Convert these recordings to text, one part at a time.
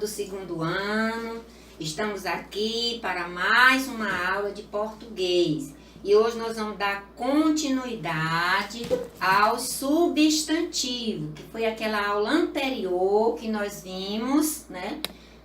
do segundo ano. Estamos aqui para mais uma aula de português. E hoje nós vamos dar continuidade ao substantivo, que foi aquela aula anterior que nós vimos, né,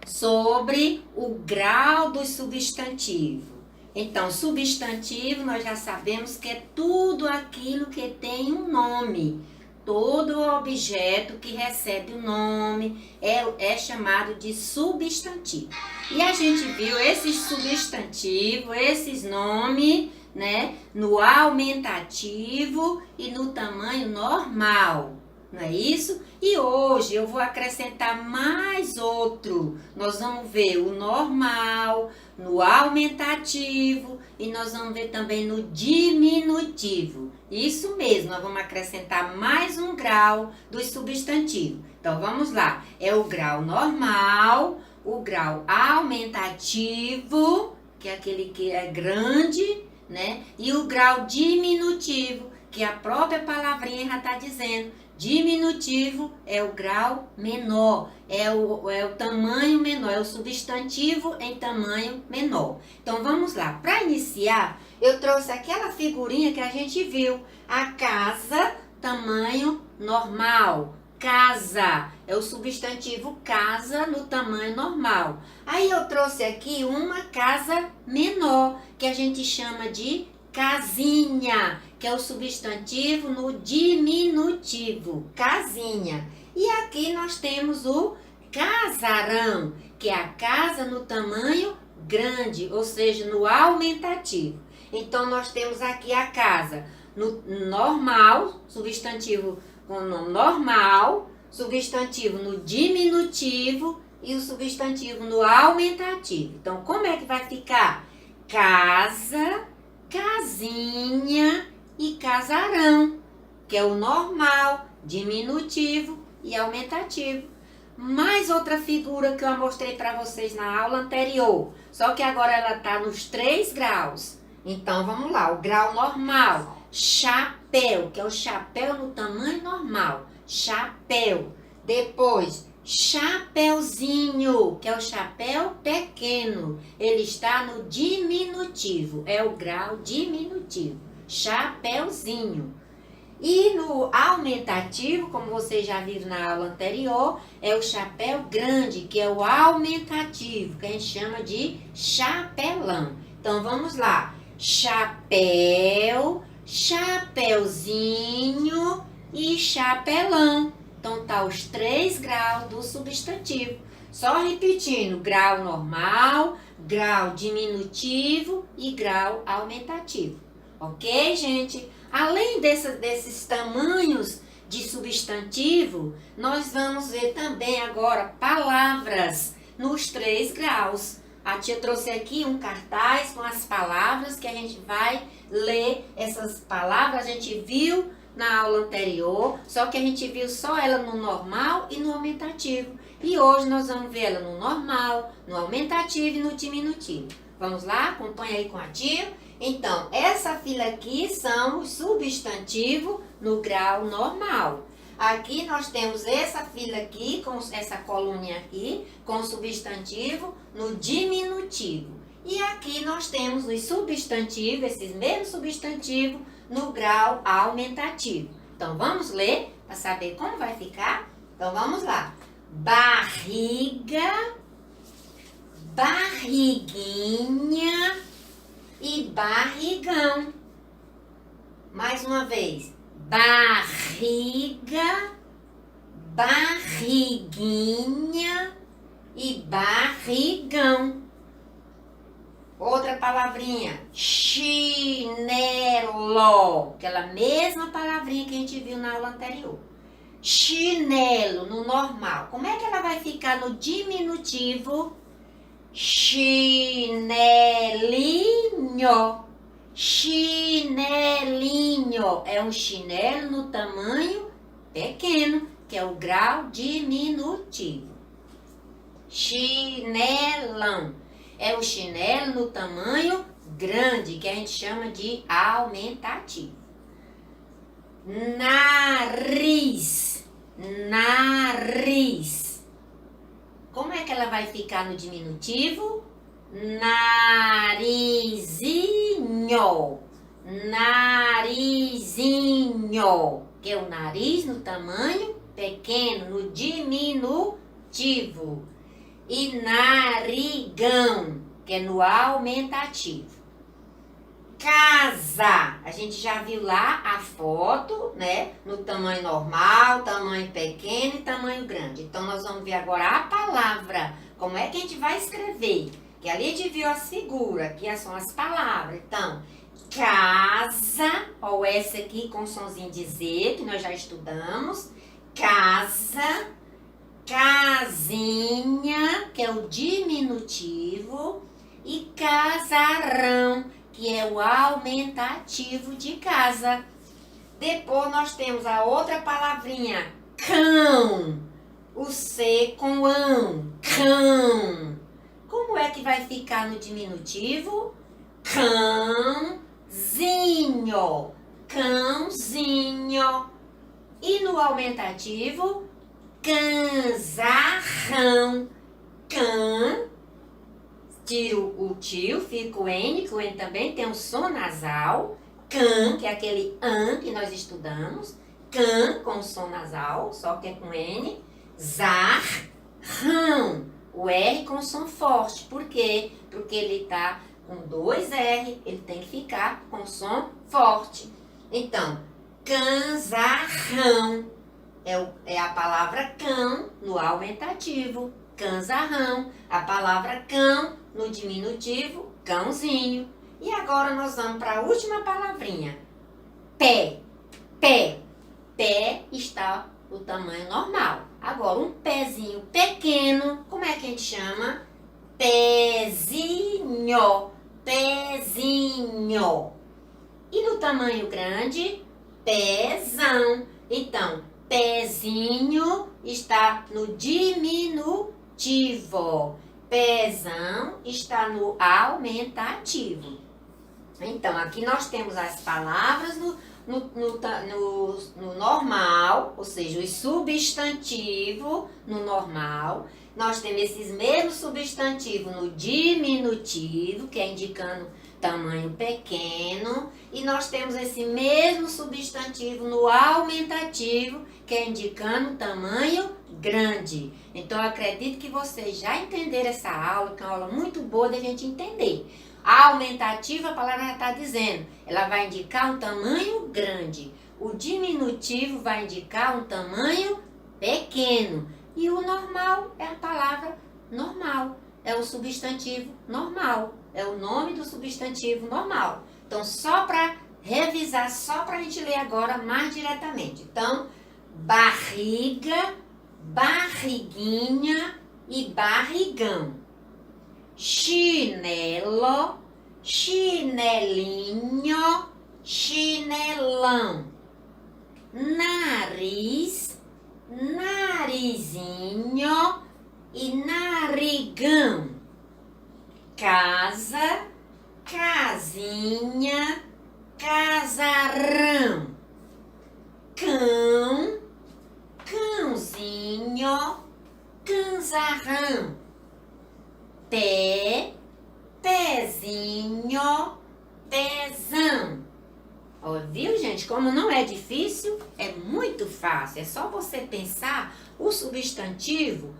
sobre o grau do substantivo. Então, substantivo nós já sabemos que é tudo aquilo que tem um nome. Todo objeto que recebe o nome é chamado de substantivo. E a gente viu esses substantivos, esses nomes, né, no aumentativo e no tamanho normal, não é isso? E hoje eu vou acrescentar mais outro. Nós vamos ver o normal, no aumentativo e nós vamos ver também no diminutivo. Isso mesmo, nós vamos acrescentar mais um grau dos substantivos. Então vamos lá, é o grau normal, o grau aumentativo, que é aquele que é grande, né? E o grau diminutivo, que a própria palavrinha já está dizendo. Diminutivo é o grau menor, é o tamanho menor, é o substantivo em tamanho menor. Então vamos lá, para iniciar, eu trouxe aquela figurinha que a gente viu, a casa, tamanho normal. Casa é o substantivo casa no tamanho normal. Aí eu trouxe aqui uma casa menor, que a gente chama de casinha, que é o substantivo no diminutivo, casinha. E aqui nós temos o casarão, que é a casa no tamanho grande, ou seja, no aumentativo. Então nós temos aqui a casa no normal, substantivo com o nome normal, substantivo no diminutivo e o substantivo no aumentativo. Então como é que vai ficar? Casa, casinha e casarão, que é o normal, diminutivo e aumentativo. Mais outra figura que eu mostrei para vocês na aula anterior, só que agora ela está nos 3 graus. Então vamos lá, o grau normal, chapéu, que é o chapéu no tamanho normal, chapéu. Depois, chapeuzinho, que é o chapéu pequeno, ele está no diminutivo, é o grau diminutivo, chapeuzinho. E no aumentativo, como vocês já viram na aula anterior, é o chapéu grande, que é o aumentativo, que a gente chama de chapelão. Então vamos lá, chapéu, chapeuzinho e chapelão. Então, tá os 3 graus do substantivo. Só repetindo, grau normal, grau diminutivo e grau aumentativo. Ok, gente? Além desses tamanhos de substantivo, nós vamos ver também agora palavras nos 3 graus. A tia trouxe aqui um cartaz com as palavras que a gente vai ler. Essas palavras a gente viu na aula anterior, só que a gente viu só ela no normal e no aumentativo. E hoje nós vamos ver ela no normal, no aumentativo e no diminutivo. Vamos lá? Acompanha aí com a tia. Então, essa fila aqui são os substantivos no grau normal. Aqui nós temos essa fila aqui, com essa coluninha aqui, com o substantivo no diminutivo. E aqui nós temos os substantivos, esses mesmos substantivos, no grau aumentativo. Então, vamos ler para saber como vai ficar? Então, vamos lá. Barriga, barriguinha e barrigão. Mais uma vez. Barriga, barriguinha e barrigão. Outra palavrinha, chinelo, aquela mesma palavrinha que a gente viu na aula anterior. Chinelo, no normal. Como é que ela vai ficar no diminutivo? Chinelinho. Chinelinho é um chinelo no tamanho pequeno, que é o grau diminutivo. Chinelão é o chinelo no tamanho grande, que a gente chama de aumentativo. Nariz, nariz. Como é que ela vai ficar no diminutivo? Narizinho. Narizinho. Que é o nariz no tamanho pequeno, no diminutivo. E narigão, que é no aumentativo. Casa, a gente já viu lá a foto, né? No tamanho normal, tamanho pequeno e tamanho grande. Então, nós vamos ver agora a palavra. Como é que a gente vai escrever? Que ali a gente viu as figuras, que são as palavras. Então, casa, ó, essa aqui com sonzinho de Z, que nós já estudamos. Casa, casinha, que é o diminutivo. E casarão, que é o aumentativo de casa. Depois nós temos a outra palavrinha, cão. O C com ão, cão. Como é que vai ficar no diminutivo? Cãozinho, cãozinho. E no aumentativo, canzarrão, cã. Tiro o tio, fica o N, que o N também tem um som nasal. Can, que é aquele an que nós estudamos. Can, com som nasal, só que é com N. Zarrão, o R com som forte. Por quê? Porque ele está com 2 R, ele tem que ficar com som forte. Então, canzarrão é a palavra cão no aumentativo. Canzarrão, a palavra cão no diminutivo, cãozinho. E agora nós vamos para a última palavrinha. Pé, pé. Pé está no tamanho normal. Agora, um pezinho pequeno, como é que a gente chama? Pezinho, pezinho. E no tamanho grande, pezão. Então, pezinho está no diminutivo. Pezão está no aumentativo. Então, aqui nós temos as palavras no normal, ou seja, os substantivos no normal. Nós temos esses mesmos substantivos no diminutivo, que é indicando tamanho pequeno. E nós temos esse mesmo substantivo no aumentativo, que é indicando tamanho grande. Então, eu acredito que vocês já entenderam essa aula, que é uma aula muito boa da gente entender. A aumentativa, a palavra já está dizendo, ela vai indicar um tamanho grande. O diminutivo vai indicar um tamanho pequeno. E o normal é a palavra normal, é o substantivo normal, é o nome do substantivo normal. Então, só para revisar, só para a gente ler agora mais diretamente. Então, barriga, barriguinha e barrigão. Chinelo, chinelinho, chinelão. Nariz, narizinho e narigão. Casa, casinha, casarão. Cão, cãozinho, canzarrão. Pé, pezinho, pezão. Ó, viu, gente? Como não é difícil, é muito fácil. É só você pensar o substantivo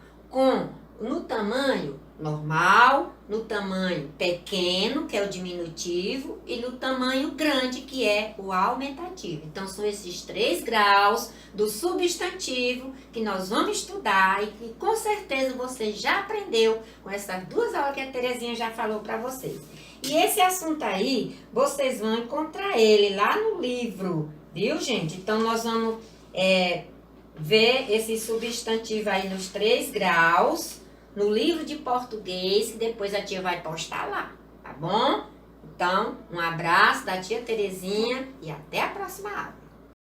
no tamanho normal, no tamanho pequeno, que é o diminutivo, e no tamanho grande, que é o aumentativo. Então, são esses 3 graus do substantivo que nós vamos estudar e que com certeza você já aprendeu com essas 2 aulas que a Terezinha já falou para vocês. E esse assunto aí, vocês vão encontrar ele lá no livro, viu, gente? Então, nós vamos ver esse substantivo aí nos 3 graus, no livro de português, que depois a tia vai postar lá, tá bom? Então, um abraço da tia Terezinha e até a próxima aula.